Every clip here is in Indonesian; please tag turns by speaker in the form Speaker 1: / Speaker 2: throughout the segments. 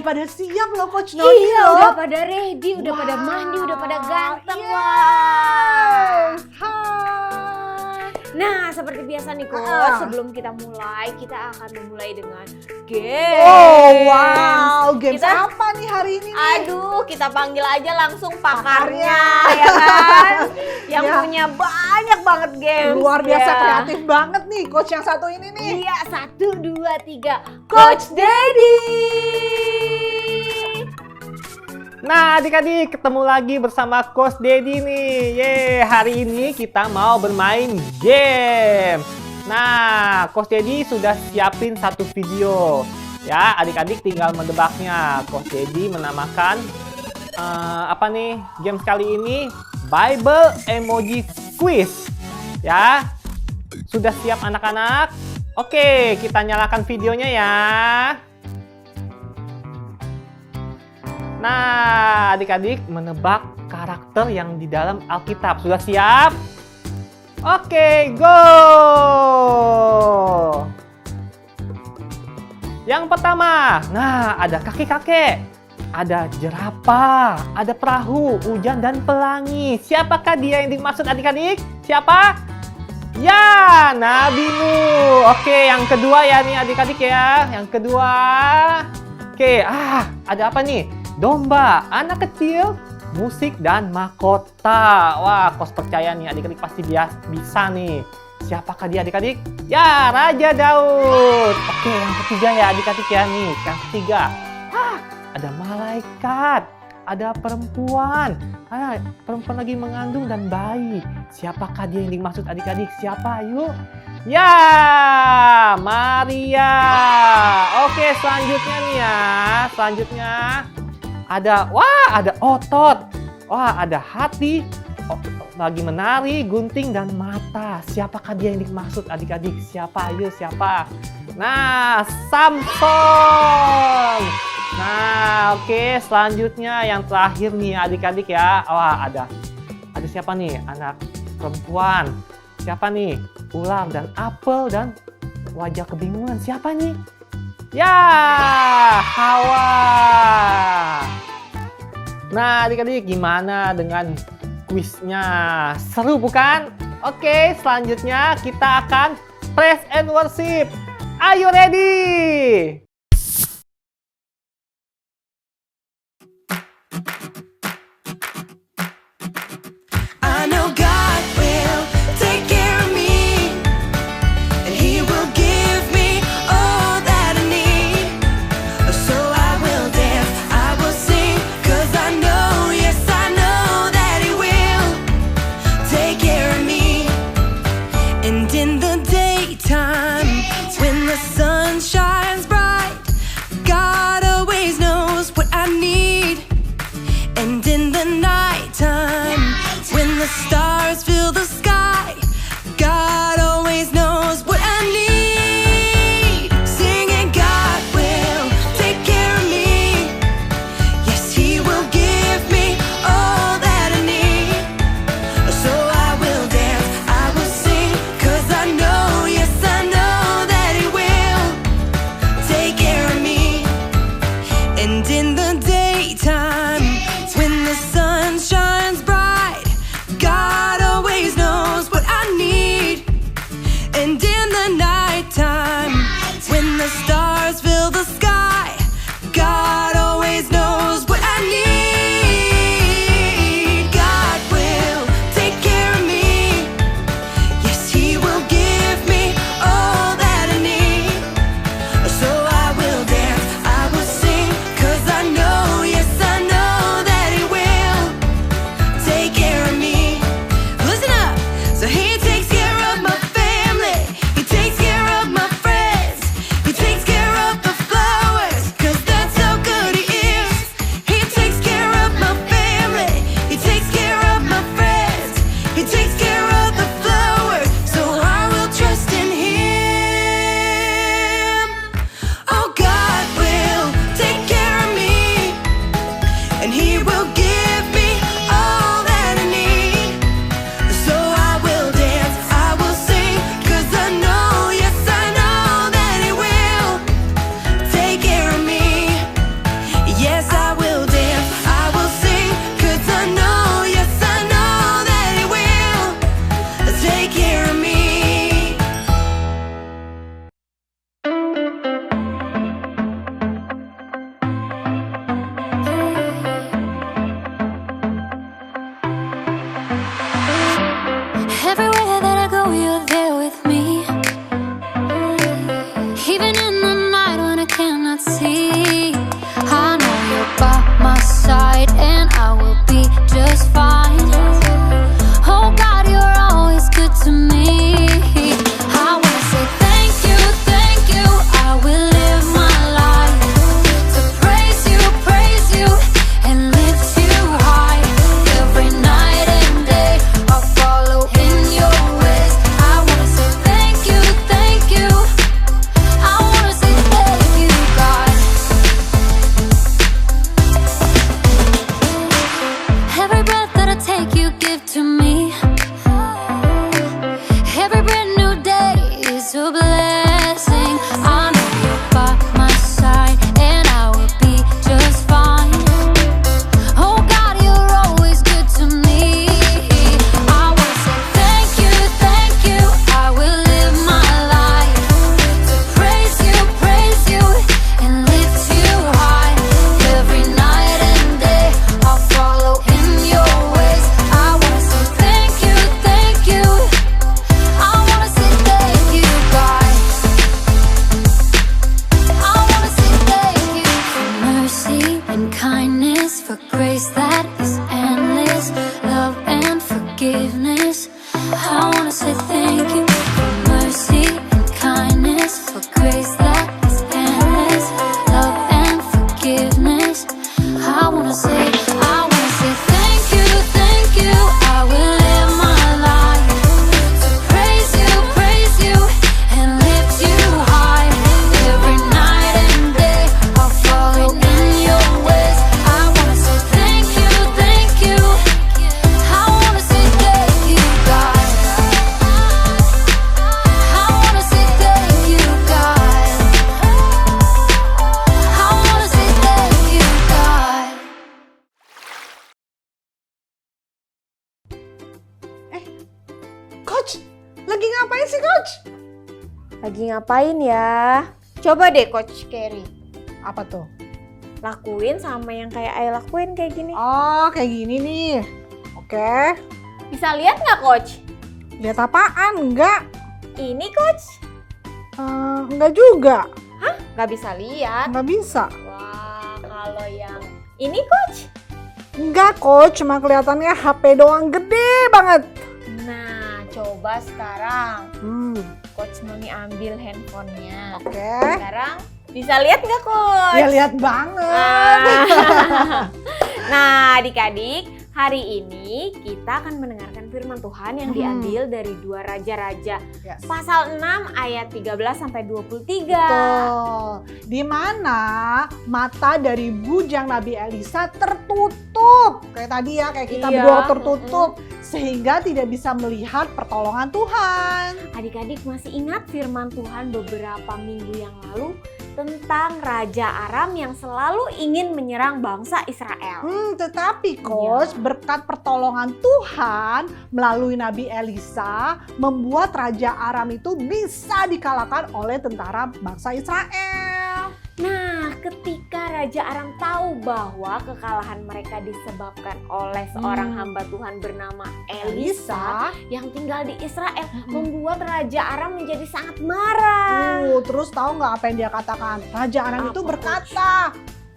Speaker 1: udah pada siap loh Coach Noni
Speaker 2: Iya,
Speaker 1: loh.
Speaker 2: udah pada ready, udah pada mandi, udah pada ganteng.
Speaker 1: Yes.
Speaker 2: Nah, seperti biasa nih Coach, sebelum kita mulai, kita akan memulai dengan game.
Speaker 1: Oh wow, games
Speaker 2: Kita-
Speaker 1: apa nih hari ini nih?
Speaker 2: Aduh, kita panggil aja langsung pakarnya,
Speaker 1: Pakarnya.
Speaker 2: ya kan? Yang
Speaker 1: Ya.
Speaker 2: punya banyak banget games.
Speaker 1: Luar biasa
Speaker 2: ya.
Speaker 1: kreatif banget nih Coach yang satu ini nih.
Speaker 2: Iya, 1, 2, 3, Coach Daddy.
Speaker 3: Nah adik-adik, ketemu lagi bersama Coach Daddy nih. Yeay, hari ini kita mau bermain game. Nah, Coach Daddy sudah siapin satu video. Ya, adik-adik tinggal mendebaknya. Coach Daddy menamakan apa nih game kali ini? Bible Emoji Quiz. Ya, sudah siap anak-anak? Oke, kita nyalakan videonya ya. Nah, adik-adik menebak karakter yang di dalam Alkitab. Sudah siap? Oke, go! Yang pertama, nah ada kakek-kakek, ada jerapah, ada perahu, hujan dan pelangi. Siapakah dia yang dimaksud adik-adik? Siapa? Ya, Nabi Nuh. Oke, yang kedua ya nih adik-adik ya. Yang kedua. Oke, ada apa nih? Domba, anak kecil, musik, dan mahkota. Wah, Coach percaya nih adik-adik pasti bisa nih. Siapakah dia adik-adik? Ya, Raja Daud. Oke, yang ketiga ya adik-adik ya nih. Yang ketiga, ada malaikat, ada perempuan. Perempuan lagi mengandung dan bayi. Siapakah dia yang dimaksud adik-adik? Siapa? Yuk. Ya, Maria. Oke, selanjutnya nih ya. Selanjutnya ada otot. Wah, ada hati, lagi menari, gunting, dan mata. Siapakah dia yang dimaksud adik-adik? Siapa? Ayo, siapa? Nah, Samson. Nah, oke, selanjutnya yang terakhir nih adik-adik ya. Wah, ada siapa nih? Anak perempuan. Siapa nih? Ular dan apel dan wajah kebingungan. Siapa nih? Ya, Hawa. Nah, adik-adik gimana dengan kuisnya? Seru bukan? Oke, selanjutnya kita akan praise and worship. Are you ready?
Speaker 4: I know God will take care of me, and He will give me all that I need. So I will dance, I will sing, 'cause I know, yes I know that He will take care of me. And in the daytime, when the sun shines bright,
Speaker 5: for grace that is endless, love and forgiveness. I wanna say thank you for mercy and kindness, for grace that is endless, love and forgiveness. I wanna say thank you, thank you. I will live my life to praise you, and lift you high. Every night and day I'll follow in your ways. I wanna say thank you, thank you. I wanna say thank you, God. I wanna say thank you, God. I wanna say thank you, God.
Speaker 1: Coach, lagi ngapain sih Coach?
Speaker 2: Lagi ngapain ya? Coba deh Coach Carey,
Speaker 1: Apa tuh?
Speaker 2: lakuin sama yang kayak Ay lakuin kayak gini.
Speaker 1: Oh, kayak gini nih. Oke.
Speaker 2: Bisa lihat nggak Coach?
Speaker 1: Lihat apaan? Enggak.
Speaker 2: Ini Coach?
Speaker 1: Enggak juga.
Speaker 2: Nggak bisa lihat.
Speaker 1: Enggak bisa.
Speaker 2: Wah, kalau yang ini Coach?
Speaker 1: Enggak Coach, cuma kelihatannya HP doang gede banget.
Speaker 2: Nah, coba sekarang Coach Noni ambil handphonenya.
Speaker 1: Oke.
Speaker 2: Sekarang bisa lihat nggak Coach?
Speaker 1: Ya lihat banget.
Speaker 2: Nah, adik-adik, hari ini kita akan mendengarkan firman Tuhan yang diambil dari 2 Raja-Raja.
Speaker 1: Yes.
Speaker 2: Pasal 6 ayat 13 sampai 23.
Speaker 1: Betul. Di mana mata dari bujang Nabi Elisa tertutup. Kayak tadi ya, kayak kita
Speaker 2: Iya,
Speaker 1: berdua tertutup. Sehingga tidak bisa melihat pertolongan Tuhan.
Speaker 2: Adik-adik masih ingat firman Tuhan beberapa minggu yang lalu tentang Raja Aram yang selalu ingin menyerang bangsa Israel.
Speaker 1: Tetapi Coach, berkat pertolongan Tuhan melalui Nabi Elisa, membuat Raja Aram itu bisa dikalahkan oleh tentara bangsa Israel.
Speaker 2: Nah, ketika Raja Aram tahu bahwa kekalahan mereka disebabkan oleh seorang hamba Tuhan bernama Elisa yang tinggal di Israel, membuat Raja Aram menjadi sangat marah.
Speaker 1: Terus tahu nggak apa yang dia katakan? Raja Aram
Speaker 2: Apa,
Speaker 1: itu
Speaker 2: Coach?
Speaker 1: berkata,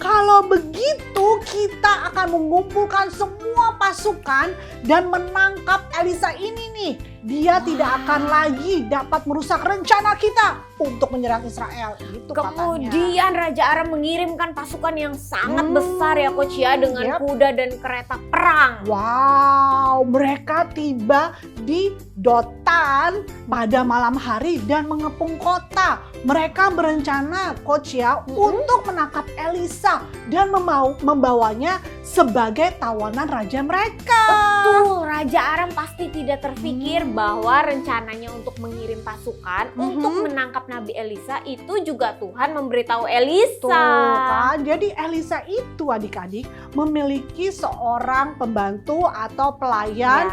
Speaker 1: kalau begitu kita akan mengumpulkan semua pasukan dan menangkap Elisa ini nih. Dia tidak akan lagi dapat merusak rencana kita untuk menyerang Israel. Gitu katanya.
Speaker 2: Kemudian Raja Aram mengirimkan pasukan yang sangat besar ya Coach ya, dengan kuda dan kereta perang.
Speaker 1: Wow, mereka tiba di Dotan pada malam hari dan mengepung kota. Mereka berencana Coach ya untuk menangkap Elisa dan membawanya sebagai tawanan raja mereka.
Speaker 2: Betul, Raja Aram pasti tidak terpikir bahwa rencananya untuk mengirim pasukan untuk menangkap Nabi Elisa itu juga Tuhan memberitahu Elisa.
Speaker 1: Tuh kan, jadi Elisa itu adik-adik memiliki seorang pembantu atau pelayan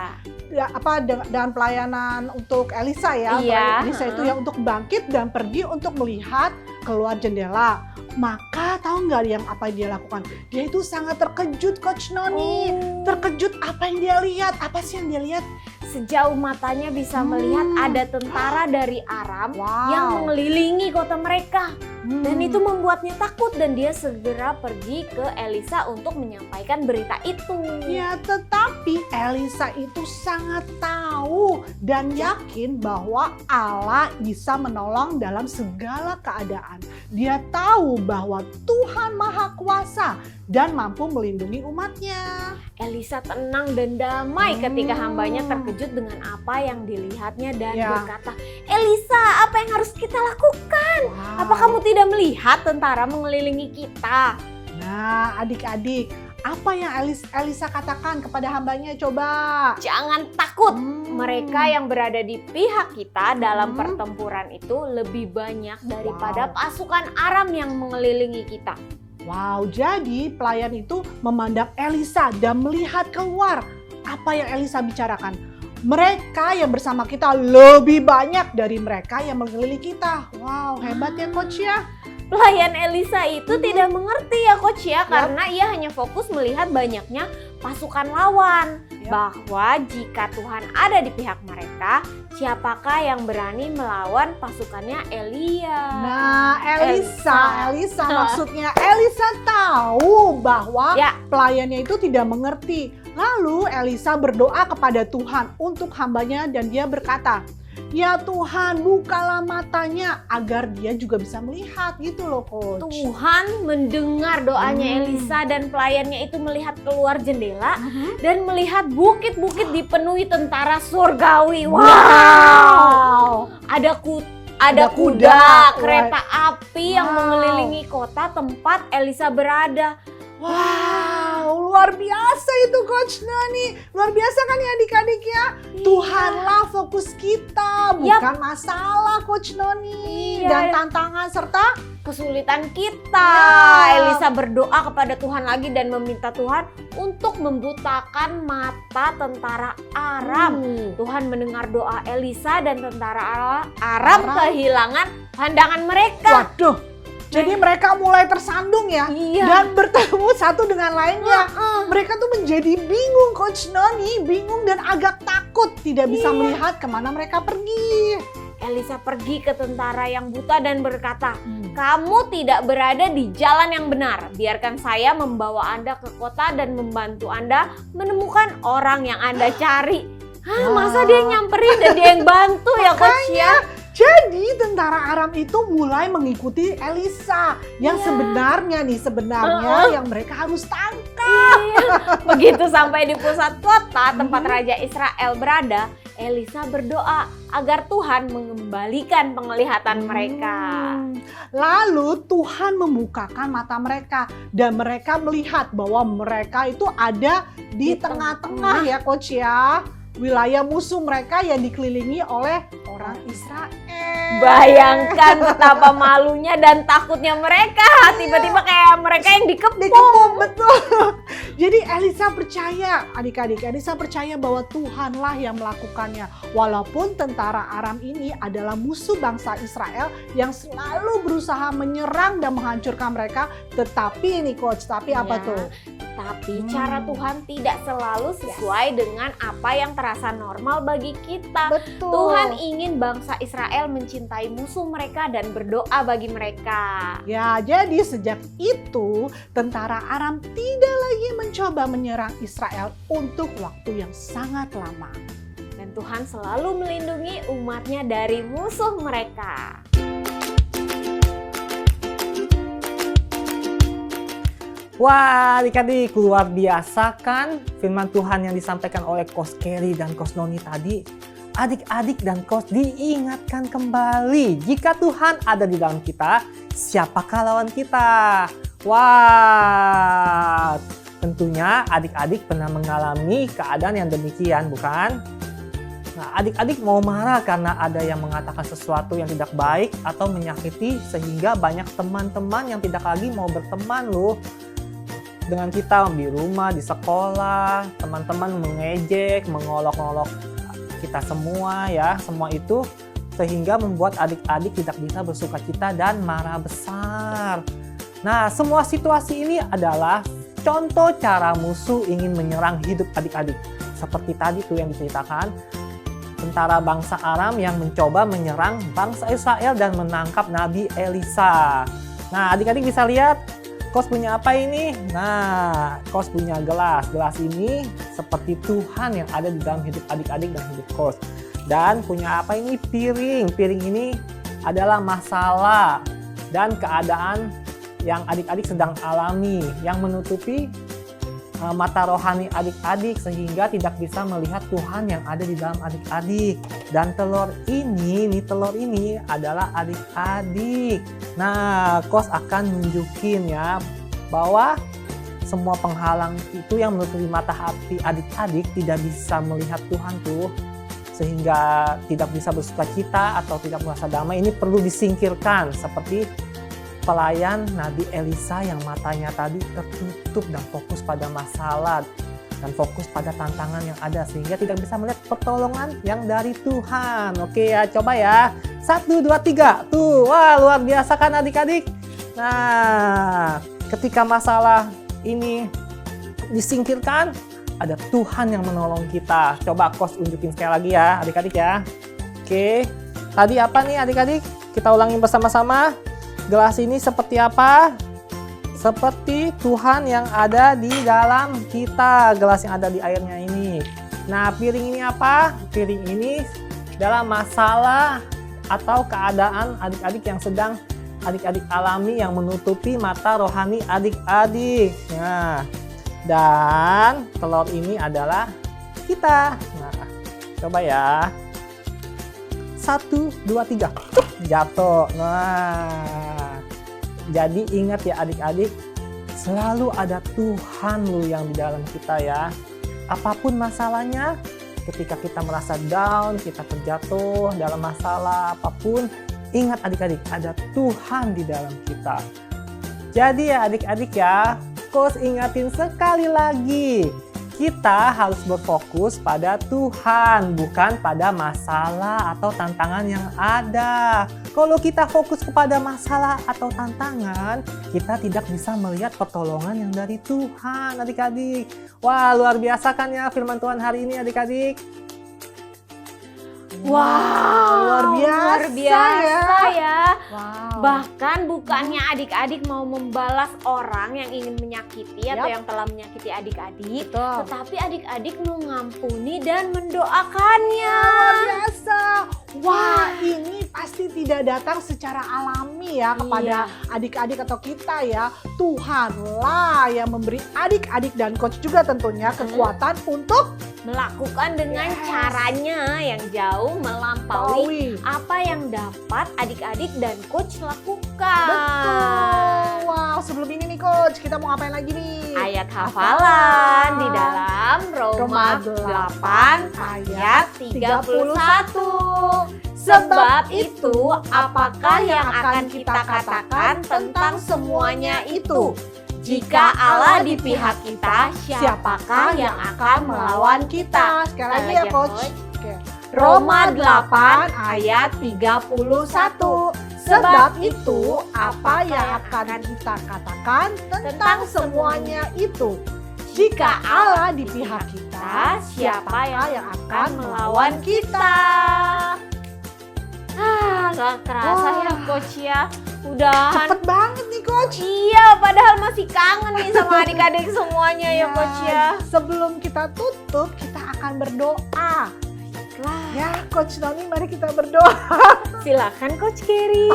Speaker 1: dengan pelayanan untuk Elisa ya.
Speaker 2: Iya.
Speaker 1: Elisa itu yang untuk bangkit dan pergi untuk melihat keluar jendela. Maka tahu nggak yang apa yang dia lakukan? Dia itu sangat terkejut Coach Noni. Terkejut apa yang dia lihat? Apa sih yang dia lihat?
Speaker 2: Sejauh matanya bisa melihat ada tentara dari Aram
Speaker 1: Wow.
Speaker 2: yang mengelilingi kota mereka. Dan itu membuatnya takut dan dia segera pergi ke Elisa untuk menyampaikan berita itu.
Speaker 1: Ya, tetapi Elisa itu sangat tahu dan yakin bahwa Allah bisa menolong dalam segala keadaan. Dia tahu bahwa Tuhan Maha Kuasa dan mampu melindungi umatnya.
Speaker 2: Elisa tenang dan damai ketika hambanya terkejut dengan apa yang dilihatnya dan berkata, Elisa, apa yang harus kita lakukan?
Speaker 1: Wow.
Speaker 2: Apa kamu tidak melihat tentara mengelilingi kita?
Speaker 1: Nah, adik-adik, apa yang Elisa katakan kepada hambanya? Coba.
Speaker 2: Jangan takut, mereka yang berada di pihak kita dalam pertempuran itu lebih banyak daripada pasukan Aram yang mengelilingi kita.
Speaker 1: Wow, jadi pelayan itu memandang Elisa dan melihat keluar. Apa yang Elisa bicarakan? Mereka yang bersama kita lebih banyak dari mereka yang mengelilingi kita. Wow, hebat ya Coach ya.
Speaker 2: pelayan Elisa itu tidak mengerti ya Coach ya, karena ia hanya fokus melihat banyaknya pasukan lawan. Bahwa jika Tuhan ada di pihak mereka, siapakah yang berani melawan pasukannya Elia?
Speaker 1: Nah, Elisa maksudnya Elisa tahu bahwa pelayannya itu tidak mengerti. Lalu Elisa berdoa kepada Tuhan untuk hambanya dan dia berkata, "Ya Tuhan, bukalah matanya agar dia juga bisa melihat," gitu loh Coach.
Speaker 2: Tuhan mendengar doanya Elisa dan pelayannya itu melihat keluar jendela dan melihat bukit-bukit dipenuhi tentara surgawi. Wow! Ada kuda, kereta api yang mengelilingi kota tempat Elisa berada.
Speaker 1: Wow, luar biasa itu Coach Noni. Luar biasa kan ya adik-adik ya. Tuhanlah fokus kita, bukan masalah Coach Noni. Dan tantangan serta
Speaker 2: kesulitan kita. Elisa berdoa kepada Tuhan lagi dan meminta Tuhan untuk membutakan mata tentara Aram. Tuhan mendengar doa Elisa dan tentara Aram kehilangan pandangan mereka.
Speaker 1: Waduh. Jadi mereka mulai tersandung ya, dan bertemu satu dengan lainnya. Mereka tuh menjadi bingung Coach Noni, bingung dan agak takut, tidak bisa melihat kemana mereka pergi.
Speaker 2: Elisa pergi ke tentara yang buta dan berkata, "Kamu tidak berada di jalan yang benar. Biarkan saya membawa Anda ke kota dan membantu Anda menemukan orang yang Anda cari." Masa dia nyamperin dan dia yang bantu ya Coach ya?
Speaker 1: Jadi tentara Aram itu mulai mengikuti Elisa yang sebenarnya yang mereka harus tangkap.
Speaker 2: Begitu sampai di pusat kota tempat Raja Israel berada, Elisa berdoa agar Tuhan mengembalikan penglihatan mereka.
Speaker 1: Lalu Tuhan membukakan mata mereka dan mereka melihat bahwa mereka itu ada di tengah-tengah ya Coach ya. Wilayah musuh mereka yang dikelilingi oleh orang Israel.
Speaker 2: Bayangkan betapa malunya dan takutnya mereka. Tiba-tiba kayak mereka yang dikepung.
Speaker 1: Betul. Jadi Elisa percaya, adik-adik, Elisa percaya bahwa Tuhanlah yang melakukannya. Walaupun tentara Aram ini adalah musuh bangsa Israel yang selalu berusaha menyerang dan menghancurkan mereka. Tetapi ini Coach, apa tuh?
Speaker 2: Tapi cara Tuhan tidak selalu sesuai dengan apa yang terasa normal bagi kita.
Speaker 1: Betul.
Speaker 2: Tuhan ingin bangsa Israel mencintai musuh mereka dan berdoa bagi mereka.
Speaker 1: Ya, jadi sejak itu tentara Aram tidak lagi mencoba menyerang Israel untuk waktu yang sangat lama.
Speaker 2: Dan Tuhan selalu melindungi umatnya dari musuh mereka.
Speaker 3: Wah, adik-adik, luar biasa kan firman Tuhan yang disampaikan oleh Coach Kelly dan Coach Noni tadi. Adik-adik dan Coach diingatkan kembali, jika Tuhan ada di dalam kita, siapakah lawan kita? Wah, tentunya adik-adik pernah mengalami keadaan yang demikian, bukan? Nah, adik-adik mau marah karena ada yang mengatakan sesuatu yang tidak baik atau menyakiti sehingga banyak teman-teman yang tidak lagi mau berteman loh dengan kita di rumah, di sekolah, teman-teman mengejek, mengolok-olok kita semua ya, semua itu sehingga membuat adik-adik tidak bisa bersukacita dan marah besar. Nah, semua situasi ini adalah contoh cara musuh ingin menyerang hidup adik-adik. Seperti tadi tuh yang diceritakan, tentara bangsa Aram yang mencoba menyerang bangsa Israel dan menangkap Nabi Elisa. Nah, adik-adik bisa lihat Coach punya apa ini? Nah, Coach punya gelas. Gelas ini seperti Tuhan yang ada di dalam hidup adik-adik dan hidup Coach. Dan punya apa ini? Piring. Piring ini adalah masalah dan keadaan yang adik-adik sedang alami, yang menutupi mata rohani adik-adik sehingga tidak bisa melihat Tuhan yang ada di dalam adik-adik. Dan telur ini adalah adik-adik. Nah, Coach akan nunjukin ya bahwa semua penghalang itu yang menutupi mata hati adik-adik tidak bisa melihat Tuhan tuh, sehingga tidak bisa bersukacita atau tidak merasa damai. Ini perlu disingkirkan seperti pelayan Nabi Elisa yang matanya tadi tertutup dan fokus pada masalah dan fokus pada tantangan yang ada sehingga tidak bisa melihat pertolongan yang dari Tuhan. Oke ya, coba ya. 1, 2, 3. Tuh, wah luar biasa kan adik-adik. Nah, ketika masalah ini disingkirkan, ada Tuhan yang menolong kita. Coba Coach unjukin sekali lagi ya, adik-adik ya. Oke, tadi apa nih adik-adik? Kita ulangin bersama-sama. Gelas ini seperti apa? Seperti Tuhan yang ada di dalam kita, gelas yang ada di airnya ini. Nah, piring ini apa? Piring ini dalam masalah atau keadaan adik-adik yang sedang adik-adik alami yang menutupi mata rohani adik-adik. Nah, dan telur ini adalah kita. Nah, coba ya. 1, 2, 3. Jatuh. Nah, jadi ingat ya adik-adik, selalu ada Tuhan lu yang di dalam kita ya. Apapun masalahnya, ketika kita merasa down, kita terjatuh dalam masalah apapun, ingat adik-adik, ada Tuhan di dalam kita. Jadi ya adik-adik ya, Coach ingatin sekali lagi, kita harus berfokus pada Tuhan, bukan pada masalah atau tantangan yang ada. Kalau kita fokus kepada masalah atau tantangan, kita tidak bisa melihat pertolongan yang dari Tuhan, adik-adik. Wah, luar biasa kan ya firman Tuhan hari ini, adik-adik?
Speaker 1: Luar biasa
Speaker 2: ya.
Speaker 1: Wow.
Speaker 2: Bahkan bukannya adik-adik mau membalas orang yang ingin menyakiti atau yang telah menyakiti adik-adik,
Speaker 1: Betul.
Speaker 2: tetapi adik-adik mengampuni dan mendoakannya.
Speaker 1: Luar biasa. Wah, ini pasti tidak datang secara alami ya kepada adik-adik atau kita ya. Tuhanlah yang memberi adik-adik dan coach juga tentunya kekuatan untuk
Speaker 2: Melakukan dengan caranya yang jauh melampaui
Speaker 1: Paui.
Speaker 2: apa yang dapat adik-adik dan coach lakukan.
Speaker 1: Betul. Wow, sebelum ini nih coach, kita mau ngapain lagi nih?
Speaker 2: Ayat hafalan di dalam Roma 8 ayat 31. Sebab itu, apakah yang akan kita katakan tentang semuanya itu? Jika Allah di pihak kita, siapakah yang akan melawan kita?
Speaker 1: Sekali lagi ya coach. Oke.
Speaker 2: Roma 8 ayat 31.
Speaker 1: Sebab itu, apa yang akan kita katakan tentang semuanya itu? Jika Allah di pihak kita, siapa yang akan melawan kita?
Speaker 2: Gak kerasa ya coach ya. Udahan.
Speaker 1: Cepet banget nih coach.
Speaker 2: Iya, padahal masih kangen nih sama adik-adik semuanya ya coach ya.
Speaker 1: Sebelum kita tutup, kita akan berdoa. Ya, Coach Noni, mari kita berdoa.
Speaker 2: Silakan Coach Kerry.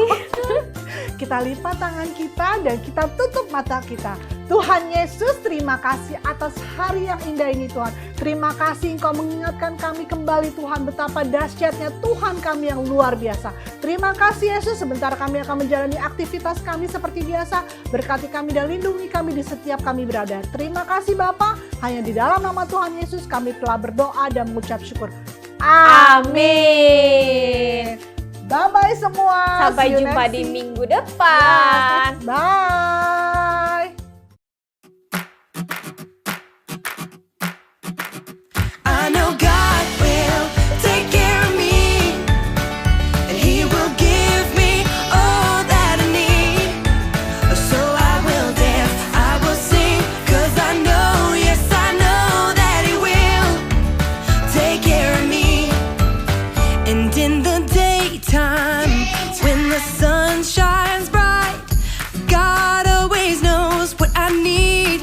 Speaker 1: Kita lipat tangan kita dan kita tutup mata kita. Tuhan Yesus, terima kasih atas hari yang indah ini Tuhan. Terima kasih Engkau mengingatkan kami kembali Tuhan betapa dahsyatnya Tuhan kami yang luar biasa. Terima kasih Yesus, sebentar kami akan menjalani aktivitas kami seperti biasa. Berkati kami dan lindungi kami di setiap kami berada. Terima kasih Bapa, hanya di dalam nama Tuhan Yesus kami telah berdoa dan mengucap syukur.
Speaker 2: Amin.
Speaker 1: Bye-bye semua.
Speaker 2: Sampai
Speaker 1: See you
Speaker 2: jumpa
Speaker 1: next
Speaker 2: di
Speaker 1: week.
Speaker 2: minggu depan.
Speaker 1: Bye.
Speaker 4: I know God will take care of me, and He will give me all that I need. So I will dance, I will sing, 'cause I know, yes I know that He will take care of me. And in the daytime, when the sun shines bright, God always knows what I need.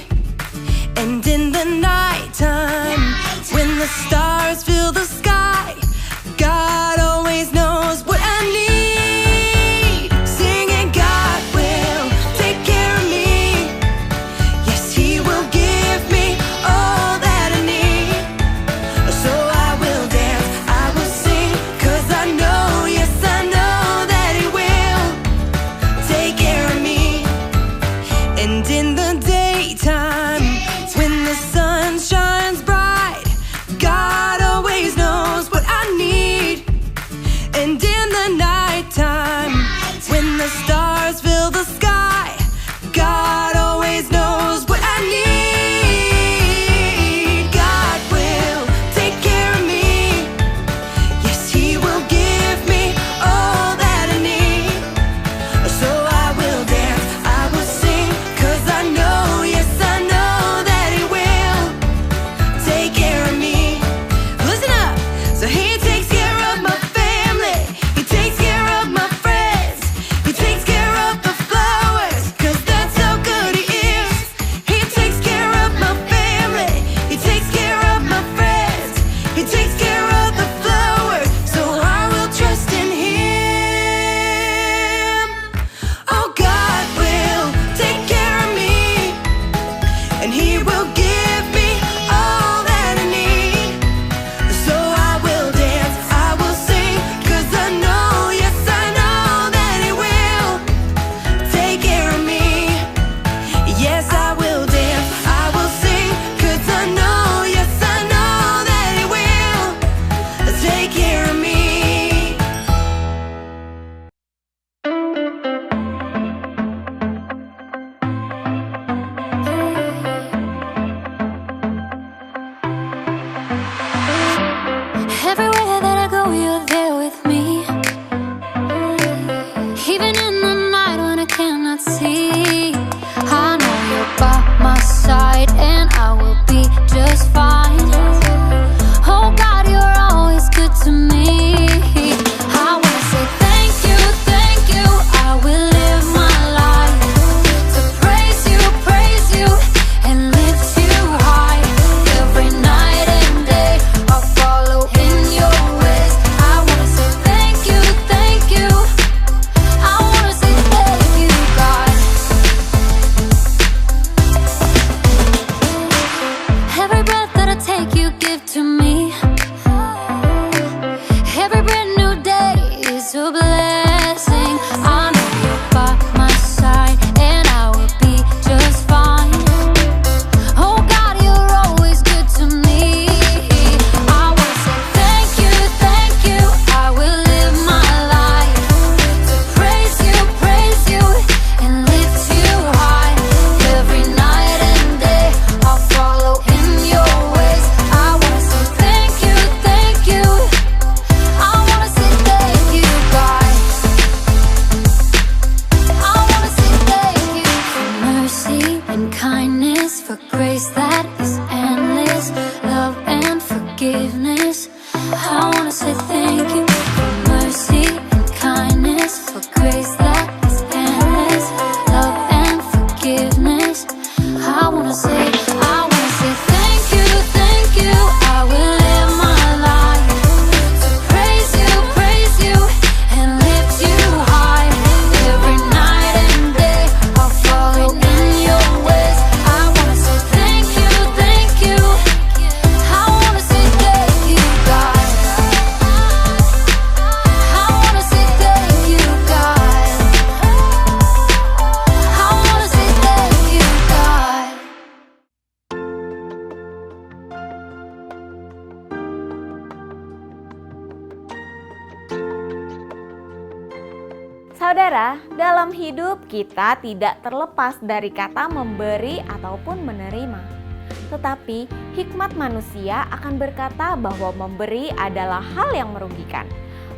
Speaker 4: And in the nighttime, when the stars fill the sky, God always knows what I need. Singing, God will take care of me. Yes, He will give me all that I need. So I will dance, I will sing, 'cause I know, yes I know that He will take care of me. And in the daytime, when the sun shines bright, God always knows what I need. And in the nighttime, when the stars fill the sky, God always knows what I need. God will take care of me. Yes, He will give me all that I need. So I will dance, I
Speaker 5: mercy and kindness, for grace that is endless, love and forgiveness. I wanna say thank you for mercy and kindness, for grace that is endless, love and forgiveness. I wanna say thank you, thank you. I will live my life to praise you, and lift you high. Every night and day I'll follow in your ways. I wanna say thank you, thank you. I wanna say thank you, God. I wanna say thank you, God. I wanna say thank you, God.
Speaker 2: Saudara, dalam hidup kita tidak terlepas dari kata memberi ataupun menerima. Tetapi hikmat manusia akan berkata bahwa memberi adalah hal yang merugikan.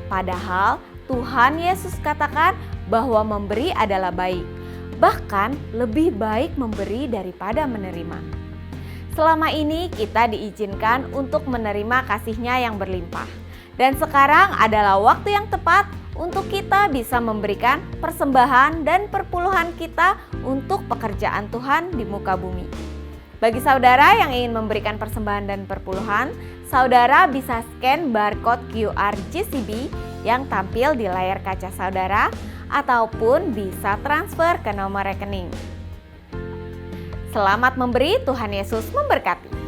Speaker 2: Padahal Tuhan Yesus katakan bahwa memberi adalah baik. Bahkan lebih baik memberi daripada menerima. Selama ini kita diizinkan untuk menerima kasih-Nya yang berlimpah. Dan sekarang adalah waktu yang tepat untuk kita bisa memberikan persembahan dan perpuluhan kita untuk pekerjaan Tuhan di muka bumi. Bagi saudara yang ingin memberikan persembahan dan perpuluhan, saudara bisa scan barcode QR JCB yang tampil di layar kaca saudara ataupun bisa transfer ke nomor rekening. Selamat memberi, Tuhan Yesus memberkati.